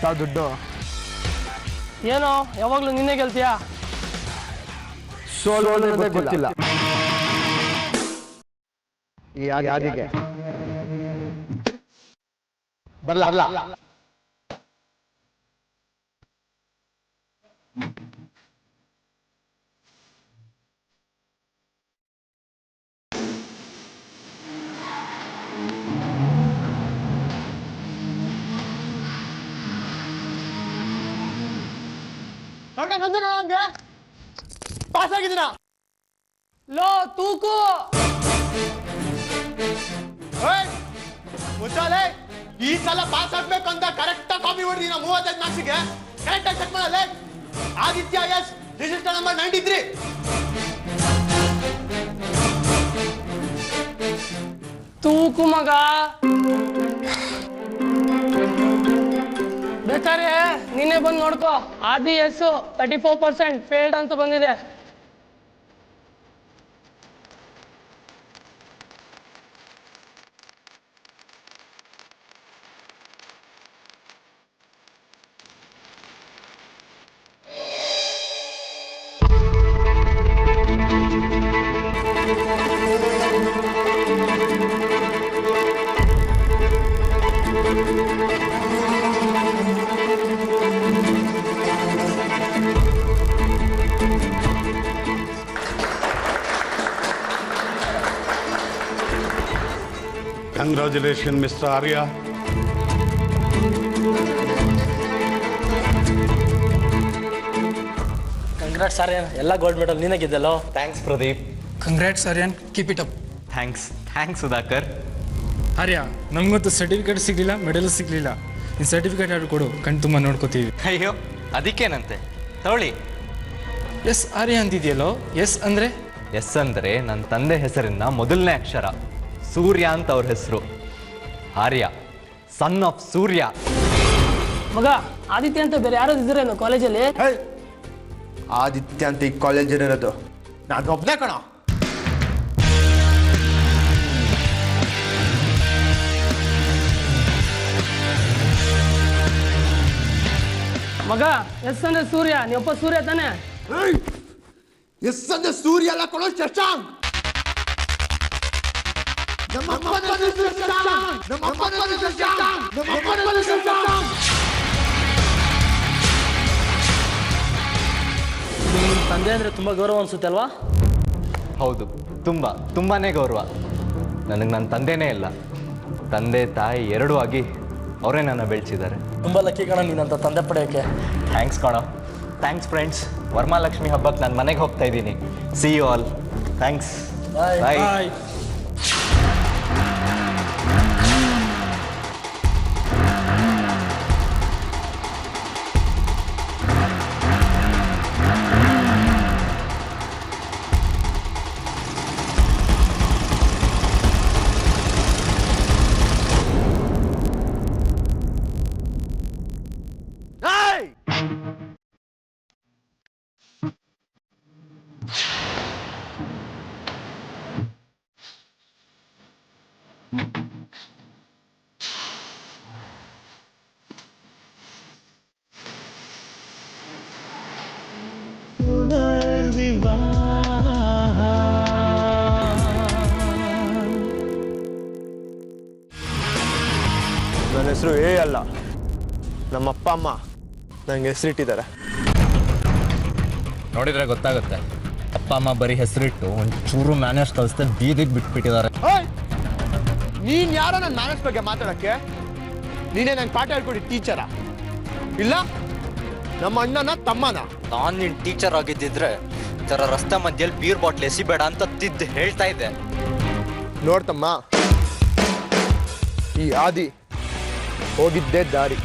ಯಾವ ದುಡ್ಡು ಏನೋ ಯಾವಾಗಲೂ ನಿನ್ನೆ ಗೆಲ್ತೀಯಾ? ಸೋಲೋದೇ ಗೊತ್ತಿಲ್ಲ ಈ ಆದಿಗೆ ಬರಲ್ಲ ಪಾಸ್ ಆಗಿದ್ದೀನ ಲೋ ತೂಕು ಮುಚ್ಚಾಲೆ ಈ ಸಲ ಪಾಸ್ ಆಗ್ಬೇಕು ಅಂತ ಕರೆಕ್ಟ್ ಕಾಪಿ ಹೊಡೆದಿನ 35 ಮಾರ್ಕ್ಸಿಗೆ ಕರೆಕ್ಟ್ ಆಗಿ ಚೆಕ್ ಮಾಡಲ್ಲ. Aditya S register number 93. ತೂಕು ಮಗ ಬೇಕಾರೆ ನಿನ್ನೆ ಬಂದು ನೋಡ್ಕೋ. ಆದಿ ಎಸ್ 34% ಫೇಲ್ಡ್ ಅಂತ ಬಂದಿದೆ. Congratulations, Mr. Arya. Congrats Aryan, ಎಲ್ಲ ಗೋಲ್ಡ್ ಮೆಡಲ್ ನೀನೇ ಗೆದ್ದಲ್ಲೋ. Thanks Pradeep. Congrats Aryan, keep it up. Thanks Sudhakar. Arya, ನಮಗಂತೂ ಸರ್ಟಿಫಿಕೇಟ್ ಸಿಗಲಿಲ್ಲ, ಮೆಡಲ್ ಸಿಗಲಿಲ್ಲ. ಈ ಸರ್ಟಿಫಿಕೇಟ್ ಆರ್ಡರ್ ಕೊಡು, ಕಣ್ ತುಂಬ ನೋಡ್ಕೋತೀವಿ. ಅಯ್ಯೋ ಅದಕ್ಕೇನಂತೆ, ತಗೊಳ್ಳಿ. ಎಸ್ ಆರ್ಯ ಅಂತಿದೆಯಲ್ಲೋ? ಎಸ್ ಅಂದರೆ? ಎಸ್ ಅಂದರೆ ನನ್ನ ತಂದೆ ಹೆಸರಿನ ಮೊದಲನೇ ಅಕ್ಷರ. ಸೂರ್ಯ ಅಂತ ಅವ್ರ ಹೆಸರು. ಆರ್ಯ, ಸನ್ ಆಫ್ ಸೂರ್ಯ. ಮಗ ಆದಿತ್ಯ ಅಂತ ಬೇರೆ ಯಾರು ಇದ್ರೇನು ಕಾಲೇಜಲ್ಲಿ? ಆದಿತ್ಯ ಅಂತ ಈ ಕಾಲೇಜಲ್ಲಿ ಇರೋದು ನಾನು ಒಬ್ಬನೇ ಕಣ. ಮಗ ಎಸ್ ಅಂದ್ರೆ ಸೂರ್ಯ, ನೀವಪ್ಪ ಸೂರ್ಯ ತಾನೆ? ಎಸ್ ಅಂದ್ರೆ ಸೂರ್ಯ ಎಲ್ಲ ಕೊಡೋ ಶಶಾಂಕ್. ನಿಮ್ಮ ತಂದೆ ಅಂದ್ರೆ ತುಂಬಾ ಗೌರವ ಅನ್ಸುತ್ತೆ ಅಲ್ವಾ? ಹೌದು, ತುಂಬಾನೇ ಗೌರವ. ನನಗೆ ನನ್ನ ತಂದೆನೇ ಇಲ್ಲ, ತಂದೆ ತಾಯಿ ಎರಡೂ ಆಗಿ ಅವರೇ ನನ್ನ ಬೆಳೆಸಿದ್ದಾರೆ. ತುಂಬ ಲಕ್ಕಿ ಕಣ ನೀನಂತ ತಂದೆ ಪಡೆಯೋಕ್ಕೆ. ಥ್ಯಾಂಕ್ಸ್ ಕಣೋ. Thanks friends. ವರಮಹಾಲಕ್ಷ್ಮಿ ಹಬ್ಬಕ್ಕೆ ನಾನು ಮನೆಗೆ ಹೋಗ್ತಾ ಇದ್ದೀನಿ. See you all. Thanks. Bye. ನನ್ನ ಹೆಸರು ಅಲ್ಲ, ನಮ್ಮ ಅಪ್ಪ ಅಮ್ಮ ನನಗೆ ಹೆಸರಿಟ್ಟಿದ್ದಾರೆ. ನೋಡಿದ್ರೆ ಗೊತ್ತಾಗುತ್ತೆ, ಅಪ್ಪ ಅಮ್ಮ ಬರೀ ಹೆಸರಿಟ್ಟು ಒಂಚೂರು ಮ್ಯಾನೇಜ್ ಕಲಿಸ್ತಾ ಬೀದಿಗೆ ಬಿಟ್ಬಿಟ್ಟಿದ್ದಾರೆ. ನೀನ್ ಯಾರೋ ನನ್ನ ಮ್ಯಾನೇಜ್ ಬಗ್ಗೆ ಮಾತಾಡಕ್ಕೆ? ನೀನೇ ನಂಗೆ ಪಾಠ ಹೇಳ್ಕೊಡಿ ಟೀಚರಾ? ಇಲ್ಲ ನಮ್ಮ ಅಣ್ಣನ ತಮ್ಮನ? ನಾನು ನಿನ್ನ ಟೀಚರ್ ಆಗಿದ್ದಿದ್ರೆ ಈ ಥರ ರಸ್ತೆ ಮಧ್ಯೆಯಲ್ಲಿ ಬೀರ್ ಬಾಟ್ಲ್ ಎಸಿಬೇಡ ಅಂತ ತಿದ್ದು ಹೇಳ್ತಾ ಇದ್ದೆ. ನೋಡ್ತಮ್ಮ, ಈ ಆದಿ ಹೋಗಿದ್ದೇ ದಾರಿ.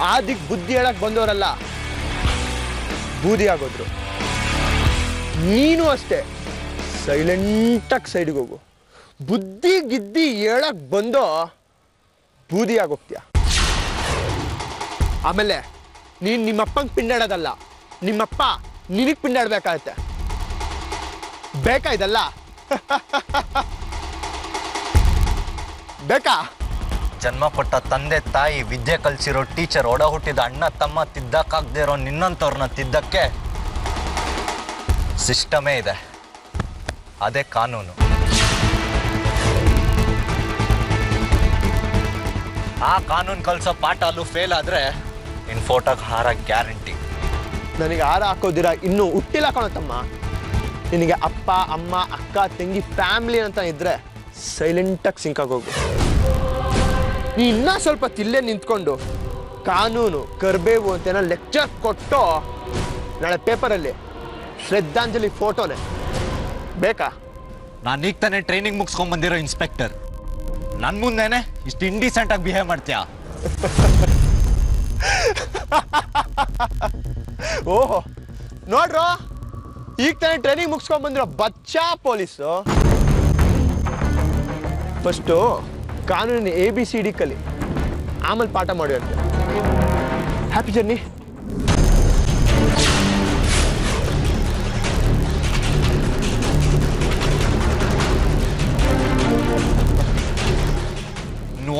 ಆದಿಗೆ ಬುದ್ಧಿ ಹೇಳಕ್ ಬಂದವರಲ್ಲ, ಬೂದಿ ಆಗೋದ್ರು. ನೀನು ಅಷ್ಟೇ, ಸೈಲೆಂಟಾಗಿ ಸೈಡಿಗೆ ಹೋಗು. ಬುದ್ಧಿ ಗಿದ್ದಿ ಹೇಳಕ್ ಬಂದೋ ಬೂದಿ ಆಗೋಗ್ತೀಯ. ಆಮೇಲೆ ನೀನು ನಿಮ್ಮಪ್ಪಂಗೆ ಪಿಂಡಾಡೋದಲ್ಲ, ನಿಮ್ಮಪ್ಪ ನಿನಗೆ ಪಿಂಡಾಡ್ಬೇಕಾಗತ್ತೆ. ಬೇಕಾ ಇದಲ್ಲ? ಬೇಕಾ? ಜನ್ಮ ಕೊಟ್ಟ ತಂದೆ ತಾಯಿ, ವಿದ್ಯೆ ಕಲಿಸಿರೋ ಟೀಚರ್, ಒಡ ಹುಟ್ಟಿದ ಅಣ್ಣ ತಮ್ಮ ತಿದ್ದಕ್ಕಾಗದೇ ಇರೋ ನಿನ್ನಂಥವ್ರನ್ನ ತಿದ್ದಕ್ಕೆ ಸಿಸ್ಟಮೇ ಇದೆ. ಅದೇ ಕಾನೂನು. ಆ ಕಾನೂನು ಕಲಿಸೋ ಪಾಠ ಅಲ್ಲೂ ಫೇಲ್ ಆದರೆ ನಿನ್ನ ಫೋಟೋಗೆ ಹಾರ ಗ್ಯಾರಂಟಿ. ನನಗೆ ಹಾರ ಹಾಕೋದಿರ ಇನ್ನೂ ಹುಟ್ಟಿಲ್ಲ ಕಣೋ ತಮ್ಮ. ನಿನಗೆ ಅಪ್ಪ ಅಮ್ಮ ಅಕ್ಕ ತಂಗಿ ಫ್ಯಾಮಿಲಿ ಅಂತ ಇದ್ರೆ ಸೈಲೆಂಟಾಗಿ ಸಿಂಕಾಗೋಗು. ನೀ ಇನ್ನೂ ಸ್ವಲ್ಪ ತಿಲ್ಲೇ ನಿಂತ್ಕೊಂಡು ಕಾನೂನು ಕರ್ಬೇವು ಅಂತೇನೋ ಲೆಕ್ಚರ್ ಕೊಟ್ಟು ನಾಳೆ ಪೇಪರಲ್ಲಿ ಶ್ರದ್ಧಾಂಜಲಿ ಫೋಟೋನೇ ಬೇಕಾ? ನಾನು ಈಗ ತಾನೇ ಟ್ರೈನಿಂಗ್ ಮುಗಿಸ್ಕೊಂಡ್ಬಂದಿರೋ ಇನ್ಸ್ಪೆಕ್ಟರ್, ನನ್ನ ಮುಂದೆನೆ ಇಷ್ಟು ಇಂಡಿಸೆಂಟಾಗಿ ಬಿಹೇವ್ ಮಾಡ್ತೀಯಾ? ಓಹೋ ನೋಡ್ರೋ, ಈಗ ತಾನೇ ಟ್ರೈನಿಂಗ್ ಮುಗಿಸ್ಕೊಂಡ್ಬಂದಿರೋ ಬಚ್ಚಾ ಪೊಲೀಸು. ಫಸ್ಟು ಕಾನೂನಿನ ABCD ಕಲಿ, ಆಮೇಲೆ ಪಾಠ ಮಾಡಿ ಅಂತ. Happy journey.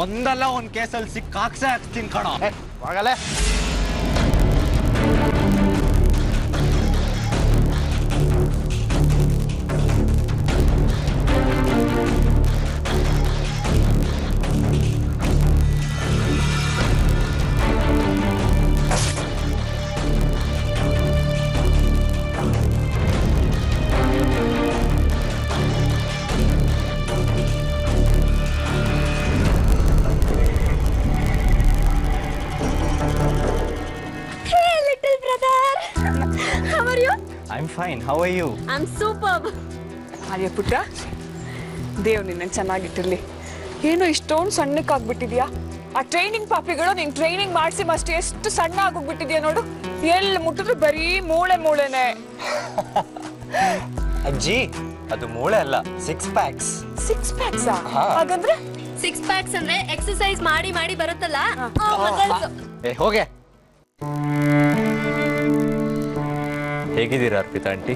ಒಂದಲ್ಲ ಒಂದು ಕೇಸಲ್ಲಿ ಸಿಕ್ಕಾಕ್ಸೆ ಹಾಕ್ತೀನಿ ಕಣೋ. ಆಗಲೇ I'm fine. How are you? I'm superb. ಆರ್ಯ ಪುಟ್ಟ, ದೇವ್ ನಿನ್ನ ಚೆನ್ನಾಗಿಟ್ಟಿರ್ಲಿ. ಏನು ಇಷ್ಟೊಂದು ಸಣ್ಣಕ್ಕಾಗ್ಬಿಟ್ಟಿದ್ಯಾ? ಆ ಟ್ರೈನಿಂಗ್ ಪಾಪಿಗಳು ನೀನ್ ಟ್ರೈನಿಂಗ್ ಮಾಡಿಸಿ ಅಷ್ಟೇ ಎಷ್ಟು ಸಣ್ಣ ಆಗೋಗ್ಬಿಟ್ಟಿದ್ಯಾ ನೋಡು. ಎಲ್ಲಿ ಮುಟ್ಟಿದ್ರು ಬರೀ ಮೂಳೆನೆ. ಅಜ್ಜಿ, ಅದು ಮೂಳೆ ಅಲ್ಲ, 6 ಪ್ಯಾಕ್ಸ್. 6 ಪ್ಯಾಕ್ಸ್ ಹಾಗಂದ್ರೆ? 6 ಪ್ಯಾಕ್ಸ್ ಅಂದ್ರೆ ಎಕ್ಸರ್ಸೈಸ್ ಮಾಡಿ ಮಾಡಿ ಬರುತ್ತಲ್ಲ. ಏ ಹೋಗೆ. ಹೇಗಿದ್ದೀರಾ ಅರ್ಪಿತಾ ಆಂಟಿ?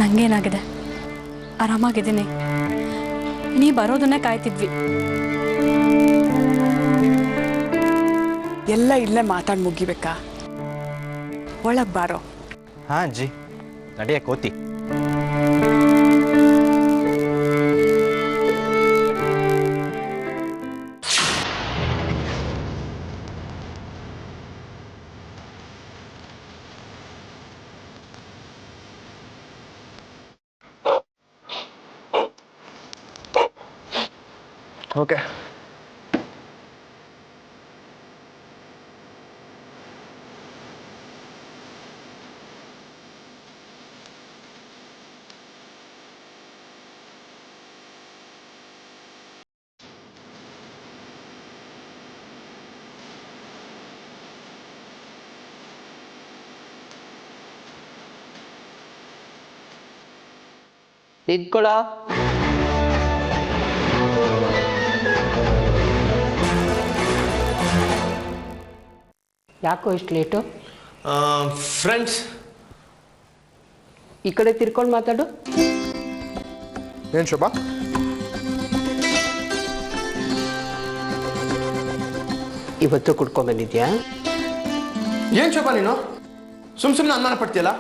ನಂಗೇನಾಗಿದೆ, ಆರಾಮಾಗಿದ್ದೀನಿ. ನೀ ಬರೋದನ್ನೇ ಕಾಯ್ತಿದ್ವಿ. ಎಲ್ಲ ಇಲ್ಲೇ ಮಾತಾಡಿ ಮುಗಿಬೇಕಾ? ಒಳಗ್ ಬಾರೋ. ಹಾ ಅಜ್ಜಿ, ನಡೆಯ ಕೋತಿ. ಓಕೆ. ನಿಂತ್ಕೊಳ್ಳ. ಯಾಕೋ ಇಷ್ಟು ಲೇಟು? ಫ್ರೆಂಡ್ಸ್, ಈ ಕಡೆ ತಿರ್ಕೊಂಡು ಮಾತಾಡು. ಏನು ಶೋಭಾ? ಇವತ್ತು ಕುಡ್ಕೊಂಡ್ಬಂದಿದ್ಯಾ? ಏನು ಶೋಭಾ ನೀನು ಸುಮ್ಮನೆ ಅನುಮಾನ ಪಡ್ತೀಯಲ್ಲ?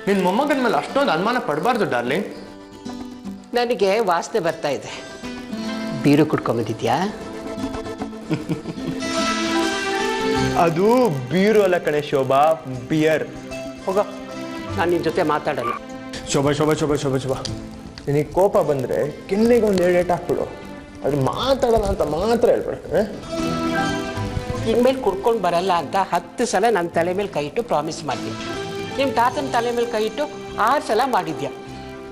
ನಿನ್ನ ಮೊಮ್ಮಗನ ಮೇಲೆ ಅಷ್ಟೊಂದು ಅನುಮಾನ ಪಡಬಾರ್ದು ಡಾರ್ಲಿಂಗ್. ನನಗೆ ವಾಸನೆ ಬರ್ತಾ ಇದೆ. ಬೀರು ಕುಡ್ಕೊಂಬಂದಿದ್ಯಾ? ಅದು ಬೀರು ಅಲ್ಲ ಕಣೆ ಶೋಭಾ, ಬಿಯರ್. ಹೋಗೋ, ನಾನು ನಿನ್ನ ಜೊತೆ ಮಾತಾಡಲ್ಲ. ಶೋಭಾ ಶೋಭಾ ಶೋಭಾ ಶೋಭಾ ಶೋಭಾ, ನಿನಗೆ ಕೋಪ ಬಂದರೆ ಕೆನ್ನೆಗೆ ಒಂದು 2 ಏಟ್ ಹಾಕ್ಬಿಡು. ಅದು ಮಾತಾಡಲ್ಲ ಅಂತ ಮಾತ್ರ ಹೇಳ್ಬೇಡ. ಇನ್ಮೇಲೆ ಕುಡ್ಕೊಂಡು ಬರಲ್ಲ ಅಂತ 10 ಸಲ ನನ್ನ ತಲೆ ಮೇಲೆ ಕೈ ಇಟ್ಟು ಪ್ರಾಮಿಸ್ ಮಾಡ್ತೀನಿ. ನಿಮ್ಮ ತಾತನ ತಲೆ ಮೇಲೆ ಕೈ ಇಟ್ಟು 6 ಸಲ ಮಾಡಿದ್ಯಾ.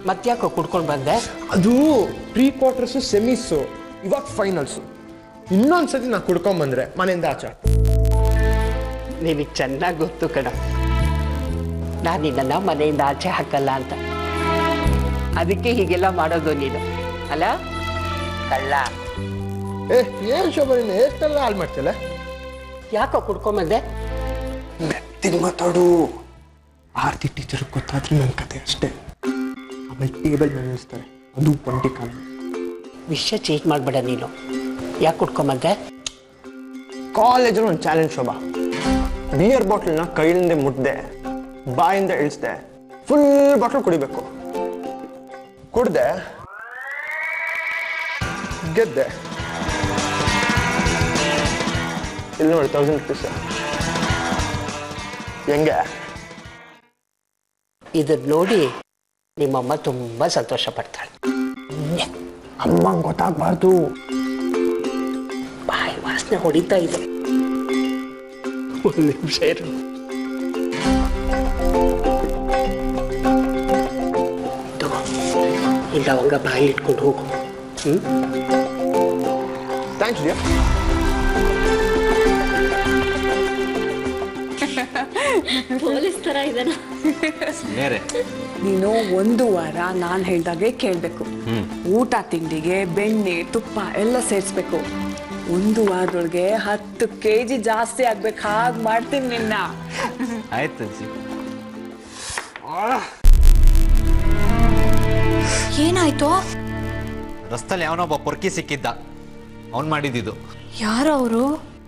ಮತ್ತ್ಯಾಕೋ ಕುಡ್ಕೊಂಡು ಬಂದೆ? ಅದು ಪ್ರೀ ಕ್ವಾರ್ಟರ್ಸು, ಸೆಮೀಸು, ಇವಾಗ ಫೈನಲ್ಸು. ಇನ್ನೊಂದ್ಸತಿ ನಾ ಕುಡ್ಕೊಂಬಂದ್ರೆ ಮನೆಯಿಂದ ಆಚೆ. ನಿನಗೆ ಚೆನ್ನಾಗಿ ಗೊತ್ತು ಕಣ, ನಾನು ನಿನ್ನನ್ನು ಮನೆಯಿಂದ ಆಚೆ ಹಾಕಲ್ಲ ಅಂತ. ಅದಕ್ಕೆ ಹೀಗೆಲ್ಲ ಮಾಡೋದು ನೀನು ಅಲ್ಲ ಕಳ್ಳ. ಏನು ಶೋಭಾ, ನೀನು ಎಷ್ಟೆಲ್ಲ ಹಾಳು ಮಾಡ್ತಿಲ್ಲ? ಯಾಕೋ ಕುಡ್ಕೊಂಬಂದೆ? ಮೆತ್ತಿಗೆ ಮಾತಾಡು. ಆರ್ತಿ ಟೀಚರ್ ಗೊತ್ತಾದ್ರೆ ನನ್ನ ಕತೆ ಅಷ್ಟೇ. ಆಮೇಲೆ ಟೇಬಲ್ ಮೇಲೆ ನಿಲ್ಲಿಸ್ತಾರೆ, ಅದು 20 ಕಾಲ. ವಿಷಯ ಚೇಂಜ್ ಮಾಡಬೇಡ ನೀನು. ಯಾಕೆ ಕುಡ್ಕೊಂಬಂದೆ? ಕಾಲೇಜಲ್ಲಿ ಒಂದು ಚಾಲೆಂಜ್ ಶೋಭಾ. ಬಿಯರ್ ಬಾಟ್ಲನ್ನ ಕೈಯಿಂದ ಮುಟ್ದೆ, ಬಾಯಿಂದ ಇಳಿಸ್ದೆ, ಫುಲ್ ಬಾಟ್ಲ್ ಕುಡಿಬೇಕು. ಕುಡ್ದೆ, ಗೆದ್ದೆ. ಇಲ್ಲಿ ನೋಡಿ 1000 rupees. ಹೆಂಗೆ? ಇದನ್ನ ನೋಡಿ ನಿಮ್ಮಮ್ಮ ತುಂಬ ಸಂತೋಷ ಪಡ್ತಾಳೆ. ಅಮ್ಮಂಗೆ ಗೊತ್ತಾಗಬಾರ್ದು. ಬಾಯಿ ವಾಸನೆ ಹೊಡಿತಾ ಇದೆ. ಒಂದು ನಿಮಿಷ ಇರು. ಇಲ್ಲ ಅವಂಗ ಬಾಯಿ ಇಟ್ಕೊಂಡು ಹೋಗು. Thanks dear. ಪೊಲೀಸ್ ತರ ಇದನ್ನ. ನೀನು 1 ವಾರ ನಾನು ಹೇಳ್ದಾಗೆ ಕೇಳಬೇಕು. ಊಟ ತಿಂಡಿಗೆ ಬೆಣ್ಣೆ ತುಪ್ಪ ಎಲ್ಲ ಸೇರಿಸ್ಬೇಕು. 1 ವಾರದೊಳಗೆ 10 kg ಜಾಸ್ತಿ ಆಗ್ಬೇಕು. ಹಾಗೆ ಮಾಡ್ತೀನಿ ನಿನ್ನ. ಆಯ್ತು ಅಜ್ಜಿ. ಏನಾಯ್ತು? ರಸ್ತಲ್ಲಿ ಯಾವನೊಬ್ಬ ಪೊರ್ಕಿ ಸಿಕ್ಕಿದ್ದ, ಅವ್ನು ಮಾಡಿದ್ದು. ಯಾರು ಅವರು?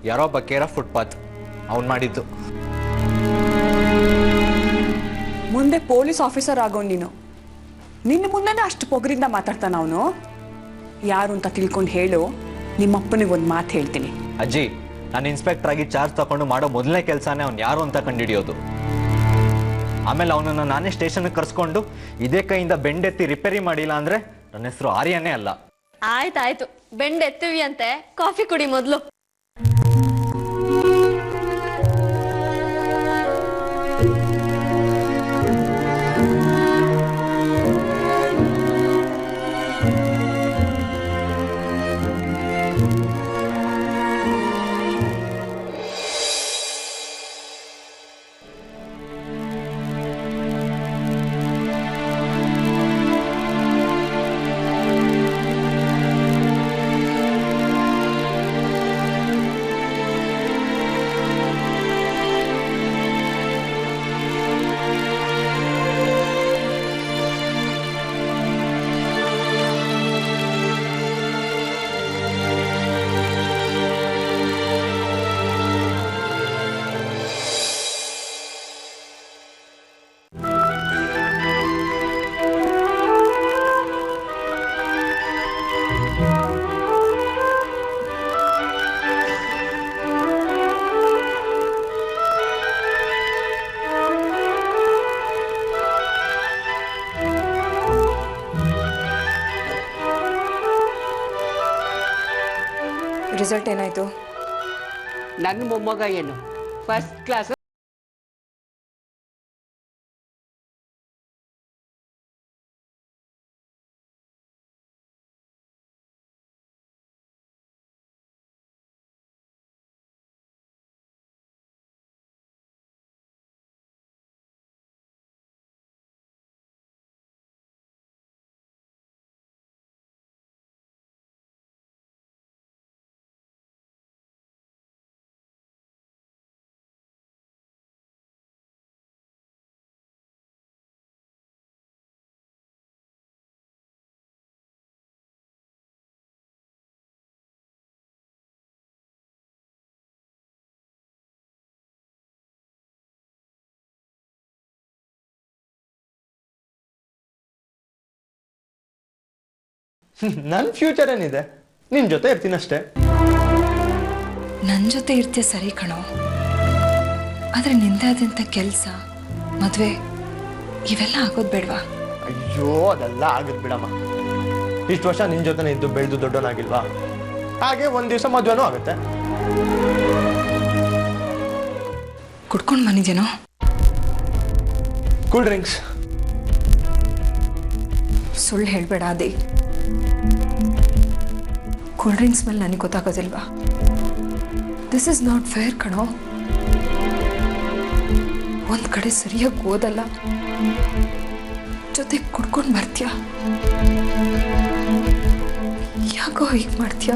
ಯಾರೋ ಒಬ್ಬ ಕೇರ ಫುಟ್ಪಾತ್, ಅವ್ನು ಮಾಡಿದ್ದು. ಮುಂದೆ ಪೊಲೀಸ್ ಆಫೀಸರ್ ಆಗೋ ನೀನು. ನಿನ್ನ ಮುಂದೆನೇ ಅಷ್ಟು ಪೊಗರಿಂದ ಮಾತಾಡ್ತಾನ ಅವನು. ಯಾರು ಅಂತ ತಿಳ್ಕೊಂಡು ಹೇಳು. ನಿಮ್ಮಪ್ಪನಿಗೆ ಒಂದು ಮಾತು ಹೇಳ್ತೀನಿ. ಅಜ್ಜಿ, ನಾನು ಇನ್ಸ್ಪೆಕ್ಟರ್ ಆಗಿ ಚಾರ್ಜ್ ತಗೊಂಡು ಮಾಡೋ ಮೊದಲನೇ ಕೆಲಸನೇ ಅವ್ನು ಯಾರು ಅಂತ ಕಂಡುಹಿಡಿಯೋದು. ಆಮೇಲೆ ಅವನನ್ನು ನಾನೇ ಸ್ಟೇಷನ್ಗೆ ಕರ್ಸ್ಕೊಂಡು ಇದೇ ಕೈಯಿಂದ ಬೆಂಡೆತ್ತಿ ರಿಪೇರಿ ಮಾಡಿಲ್ಲ ಅಂದ್ರೆ ನನ್ನ ಹೆಸರು ಆರ್ಯನೇ ಅಲ್ಲ. ಆಯ್ತಾಯ್ತು, ಬೆಂಡ್ ಎತ್ತಿವಿ ಅಂತೆ. ಕಾಫಿ ಕುಡಿ ಮೊದ್ಲು. ರಿಸಲ್ಟ್ ಏನಾಯ್ತು? ನನ್ನ ಮೊಮ್ಮಗ ಏನು ಫಸ್ಟ್ ಕ್ಲಾಸ್. ನನ್ನ ಫ್ಯೂಚರ್ ಏನಿದೆ, ನಿನ್ನ ಜೊತೆ ಇರ್ತೀನಿ ಅಷ್ಟೇ. ನನ್ನ ಜೊತೆ ಇರ್ತೀಯ ಸರಿ ಕಣೋ, ಆದರೆ ನಿಂದಾದಂಥ ಕೆಲಸ, ಮದುವೆ ಇವೆಲ್ಲ ಆಗೋದು ಬೇಡವಾ? ಅಯ್ಯೋ, ಅದೆಲ್ಲ ಆಗದ್ ಬಿಡಮ್ಮ. ಇಷ್ಟು ವರ್ಷ ನಿನ್ನ ಜೊತೆನೇ ಇದ್ದು ಬೆಳೆದು ದೊಡ್ಡವನಾಗಿಲ್ವಾ? ಹಾಗೆ ಒಂದು ದಿವಸ ಮದುವೆನೂ ಆಗುತ್ತೆ. ಕುಡ್ಕೊಂಡು ಬಂದಿದ್ದೇನೋ? Cool drinks. ಸುಳ್ಳು ಹೇಳಬೇಡ ಅದೇ. ಕೂಲ್ ಡ್ರಿಂಕ್ಸ್ ಮೇಲೆ ನನಗೆ ಗೊತ್ತಾಗೋದಿಲ್ವಾ? ದಿಸ್ ಇಸ್ ನಾಟ್ ಫೇರ್ ಕಣೋ. ಒಂದು ಕಡೆ ಸರಿಯಾಗಿ ಓದಲ್ಲ, ಜೊತೆ ಕುಡ್ಕೊಂಡು ಬರ್ತೀಯ. ಯಾಕೋ ಹೀಗೆ ಮಾಡ್ತೀಯ?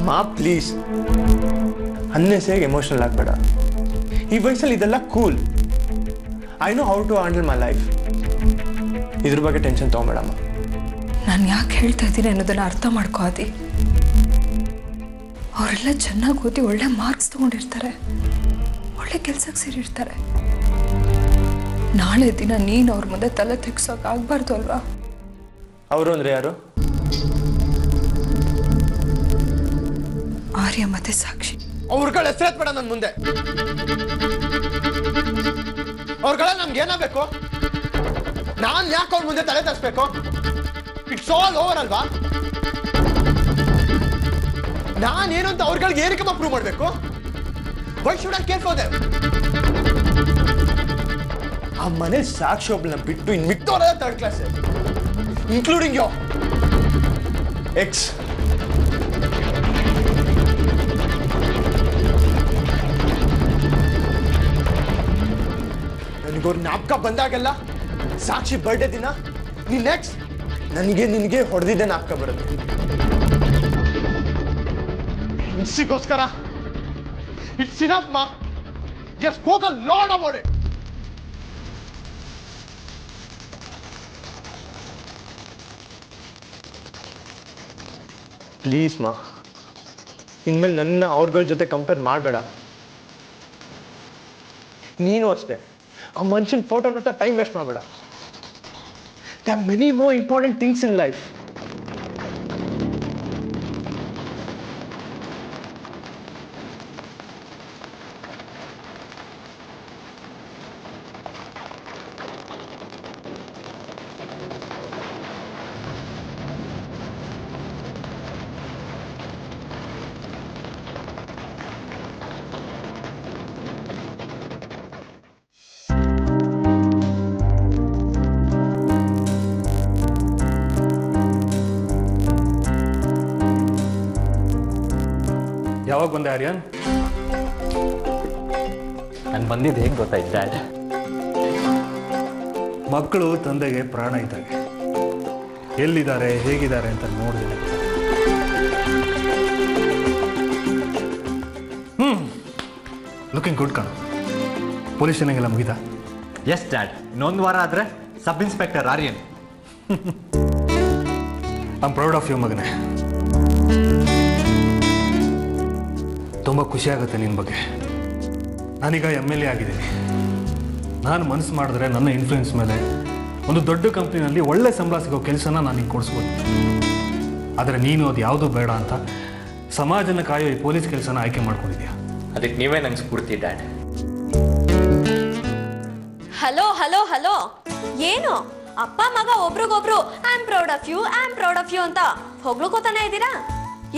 ಮಾ ಪ್ಲೀಸ್, ಅನ್ನೆಸರಿಯಾಗಿ ಎಮೋಷನಲ್ ಆಗಬೇಡ. ಈ ವಯಸ್ಸಲ್ಲಿ ಇದೆಲ್ಲ cool. I know how to handle my life. ಇದ್ರ ಬಗ್ಗೆ ಟೆನ್ಷನ್ ತೊಗೊಬೇಡಮ್ಮ. ನಾನು ಯಾಕೆ ಹೇಳ್ತಾ ಇದ್ದೀನಿ ಅನ್ನೋದನ್ನು ಅರ್ಥ ಮಾಡ್ಕೋ ಆದಿ. ಅವರೆಲ್ಲ ಚೆನ್ನಾಗಿ ಓದಿ ಒಳ್ಳೆ ಮಾರ್ಕ್ಸ್ ತಗೊಂಡಿರ್ತಾರೆ, ಒಳ್ಳೆ ಕೆಲ್ಸಕ್ಕೆ ಸೇರಿರ್ತಾರೆ. ನಾಳೆ ದಿನ ನೀನು ಅವ್ರ ಮುಂದೆ ತಲೆ ತೆಗ್ಸೋಕ್ಕಾಗಬಾರ್ದು ಅಲ್ವಾ? ಅವರು ಅಂದ್ರೆ ಯಾರು? ಆರ್ಯ ಮತ್ತೆ ಸಾಕ್ಷಿ. ಅವ್ರಗಳ ಹೆಸರೆತ್ಬೇಡ ನನ್ನ ಮುಂದೆ. ಅವ್ರಗಳ ನಮ್ಗೆ ಏನಾಗಬೇಕು? ನಾನ್ ಯಾಕೆ ಅವ್ರ ಮುಂದೆ ತಲೆ ತರಿಸ್ಬೇಕು? ಇಟ್ಸ್ ಆಲ್ ಓವರ್ ಅಲ್ವಾ? ನಾನೇನು ಅಂತ ಅವ್ರಗಳಿಗೆ ಏನಕ್ಕೆ ಪ್ರೂವ್ ಮಾಡಬೇಕು? Why should I care for them? ಆ ಮನೆ ಸಾಕ್ಷಿ ಒಬ್ಬಳನ್ನ ಬಿಟ್ಟು ಇನ್ ಮಿಕ್ತವರೆಲ್ಲ ಥರ್ಡ್ ಕ್ಲಾಸ್, ಇನ್ಕ್ಲೂಡಿಂಗ್ ಯೋ ಎಕ್ಸ್. ನನಗವ್ರ ಜ್ಞಾಪಕ ಬಂದಾಗೆಲ್ಲ ಸಾಕ್ಷಿ ಬರ್ಡೇ ದಿನ ನೀನ್ ನೆಕ್ಸ್ಟ್ ನಿನಗೆ ಹೊಡೆದಿದ್ದೆ ಜ್ಞಾಪಕ ಬರುತ್ತೆ. ಇನ್ಸಿಗೋಸ್ಕರ ಇಟ್ಸ್ ಇನಫ್ ಮಾ. You spoke a lot about it. Please ಮಾ, ಇನ್ಮೇಲೆ ನನ್ನ ಅವ್ರಗಳ ಜೊತೆ ಕಂಪೇರ್ ಮಾಡಬೇಡ. ನೀನು ಅಷ್ಟೇ ಆ ಮನುಷ್ಯನ ಫೋಟೋ ನೋಡ್ತಾ ಟೈಮ್ ವೇಸ್ಟ್ ಮಾಡಬೇಡ. There are many more important things in life. ಯಾವಾಗ ಬಂದೆ ಆರ್ಯನ್? ನಾನು ಬಂದಿದ್ದು ಹೇಗೆ ಗೊತ್ತಾಯ್ತು ಡ್ಯಾಡ್? ಮಕ್ಕಳು ತಂದೆಗೆ ಪ್ರಾಣ ಇದ್ದಾಗ ಎಲ್ಲಿದ್ದಾರೆ ಹೇಗಿದ್ದಾರೆ ಅಂತ ನೋಡಿದೆ. ಲುಕಿಂಗ್ ಗುಡ್ ಕಣ. ಪೊಲೀಸ್ ಸ್ಟೇಷನ್ಗೆಲ್ಲ ಮುಗಿತಾ? ಎಸ್ ಡ್ಯಾಡ್, ಇನ್ನೊಂದು ವಾರ ಆದರೆ sub inspector Aryan. I am proud of you ಮಗನೇ. ತುಂಬ ಖುಷಿ ಆಗುತ್ತೆ ನಿನ್ನ ಬಗ್ಗೆ. ನಾನೀಗ MLA ಆಗಿದ್ದೀನಿ. ನಾನು ಮನಸ್ಸು ಮಾಡಿದ್ರೆ ನನ್ನ ಇನ್ಫ್ಲೂಯೆನ್ಸ್ ಮೇಲೆ ಒಂದು ದೊಡ್ಡ ಕಂಪ್ನಿನಲ್ಲಿ ಒಳ್ಳೆ ಸಂಬಳ ಸಿಗೋ ಕೆಲಸನ ನಾನು ಈಗ ಕೊಡಿಸ್ಬೋದು. ಆದರೆ ನೀನು ಅದು ಯಾವುದೂ ಬೇಡ ಅಂತ ಸಮಾಜನ ಕಾಯೋ ಈ ಪೊಲೀಸ್ ಕೆಲಸನ ಆಯ್ಕೆ ಮಾಡ್ಕೊಂಡಿದ್ಯಾ. ಅದಕ್ಕೆ ನೀವೇ ನಂಗೆ ಸ್ಫೂರ್ತಿ ಡ್ಯಾಡ್. ಹಲೋ ಹಲೋ ಹಲೋ, ಏನು ಅಪ್ಪ ಮಗ ಒಬ್ರಿಗೊಬ್ರು I am proud of you, I am proud of you ಅಂತ ಹೊಗ್ಳುಕೋತಾನೆ ಇದ್ದೀರಾ?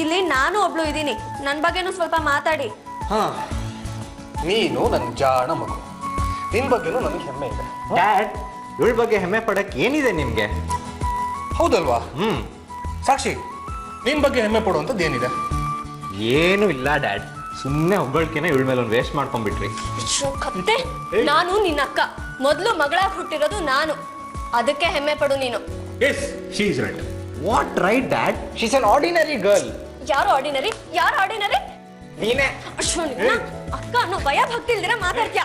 ಇಲ್ಲಿ ನಾನು ಒಬ್ಳು ಇದ್ದೀನಿ, ನನ್ನ ಬಗ್ಗೆನೂ ಸ್ವಲ್ಪ ಮಾತಾಡಿ. ನೀನು ನನ್ನ ಜಾಣ ಮಗು, ನಿನ್ನ ಬಗ್ಗೆನೂ ನನಗೆ ಹೆಮ್ಮೆ ಇದೆ. ಡ್ಯಾಡ್, ಇವಳ ಬಗ್ಗೆ ಹೆಮ್ಮೆ ಪಡಕ್ಕೆ ಏನಿದೆ ನಿಮಗೆ? ಹೌದಲ್ವಾ? ಸಾಕ್ಷಿ, ನಿನ್ನ ಬಗ್ಗೆ ಹೆಮ್ಮೆ ಪಡುವಂಥದ್ದು ಏನಿದೆ? ಏನು ಇಲ್ಲ ಡ್ಯಾಡ್, ಸುಮ್ಮನೆ ಹೊಗಳಿಕೆನ ಇವಳ ಮೇಲೆ ಒಂದು ವೇಸ್ಟ್ ಮಾಡ್ಕೊಂಡ್ಬಿಟ್ರಿ. ಕತ್ತೆ, ನಾನು ನಿನ್ನ ಅಕ್ಕ, ಮೊದಲು ಮಗಳಾಗಿ ಹುಟ್ಟಿರೋದು ನಾನು, ಅದಕ್ಕೆ ಹೆಮ್ಮೆ ಪಡು ನೀನು. Yes, she is right. What right dad? She is an ordinary girl. ಯಾರು ಆರ್ಡಿನರಿ? ಯಾರು ಆರ್ಡಿನರಿ? ನೀನೇ. ಅಕ್ಕ ಅನ್ನೋ ಭಯ ಭಕ್ತಿ ಇಲ್ದಿರ ಮಾತಾಡ್ತೀಯ.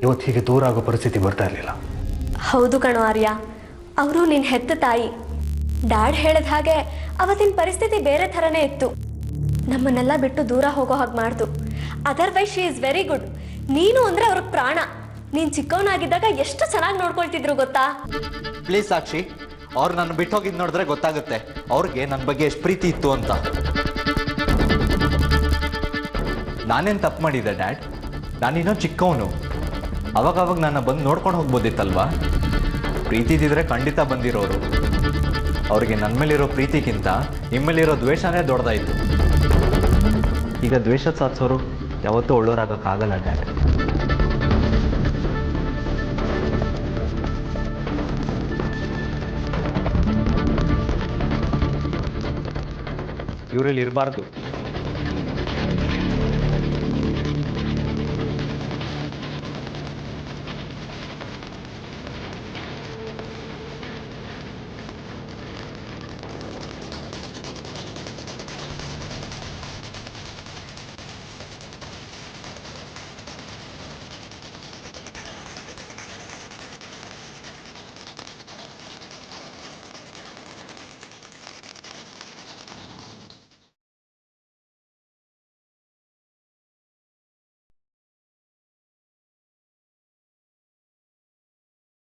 ಇವತ್ತು ಹೀಗೆ ದೂರ ಆಗೋ ಪರಿಸ್ಥಿತಿ ಬರ್ತಾ ಇರಲಿಲ್ಲ. ಹೌದು ಕಣೋ ಆರ್ಯ, ಅವರು ನಿನ್ನ ಹೆತ್ತ ತಾಯಿ. ಡ್ಯಾಡ್ ಹೇಳಿದ ಹಾಗೆ ಅವತ್ತಿನ ಪರಿಸ್ಥಿತಿ ಬೇರೆ ಥರನೇ ಇತ್ತು. ನಮ್ಮನ್ನೆಲ್ಲ ಬಿಟ್ಟು ದೂರ ಹೋಗೋ ಹಾಗೆ ಮಾಡ್ತು. Otherwise she is very good. ನೀನು ಅಂದ್ರೆ ಅವ್ರಿಗೆ ಪ್ರಾಣ. ನೀನ್ ಚಿಕ್ಕವನಾಗಿದ್ದಾಗ ಎಷ್ಟು ಚೆನ್ನಾಗಿ ನೋಡ್ಕೊಳ್ತಿದ್ರು ಗೊತ್ತಾ? ಪ್ಲೀಸ್ ಸಾಕ್ಷಿ, ಅವ್ರು ನನ್ನ ಬಿಟ್ಟು ಹೋಗಿದ್ ನೋಡಿದ್ರೆ ಗೊತ್ತಾಗುತ್ತೆ ಅವ್ರಿಗೆ ನನ್ನ ಬಗ್ಗೆ ಎಷ್ಟು ಪ್ರೀತಿ ಇತ್ತು ಅಂತ. ನಾನೇನು ತಪ್ಪು ಮಾಡಿದ್ದೆ ಡ್ಯಾಡ್? ನಾನಿನ್ನೋ ಚಿಕ್ಕವನು. ಅವಾಗ ನನ್ನ ಬಂದು ನೋಡ್ಕೊಂಡು ಹೋಗ್ಬೋದಿತ್ತಲ್ವಾ? ಪ್ರೀತಿ ಇದ್ದಿದ್ರೆ ಖಂಡಿತ ಬಂದಿರೋರು. ಅವ್ರಿಗೆ ನನ್ನ ಮೇಲಿರೋ ಪ್ರೀತಿಗಿಂತ ನಿಮ್ಮಲ್ಲಿರೋ ದ್ವೇಷನೇ ದೊಡ್ಡದಾಯಿತು. ಈಗ ದ್ವೇಷ ಸಾಧಿಸೋರು ಯಾವತ್ತೂ ಒಳ್ಳೋರಾಗಕ್ಕಾಗಲ್ಲ ಡ್ಯಾಡ್. ಇವರಲ್ಲಿ ಇರಬಾರ್ದು.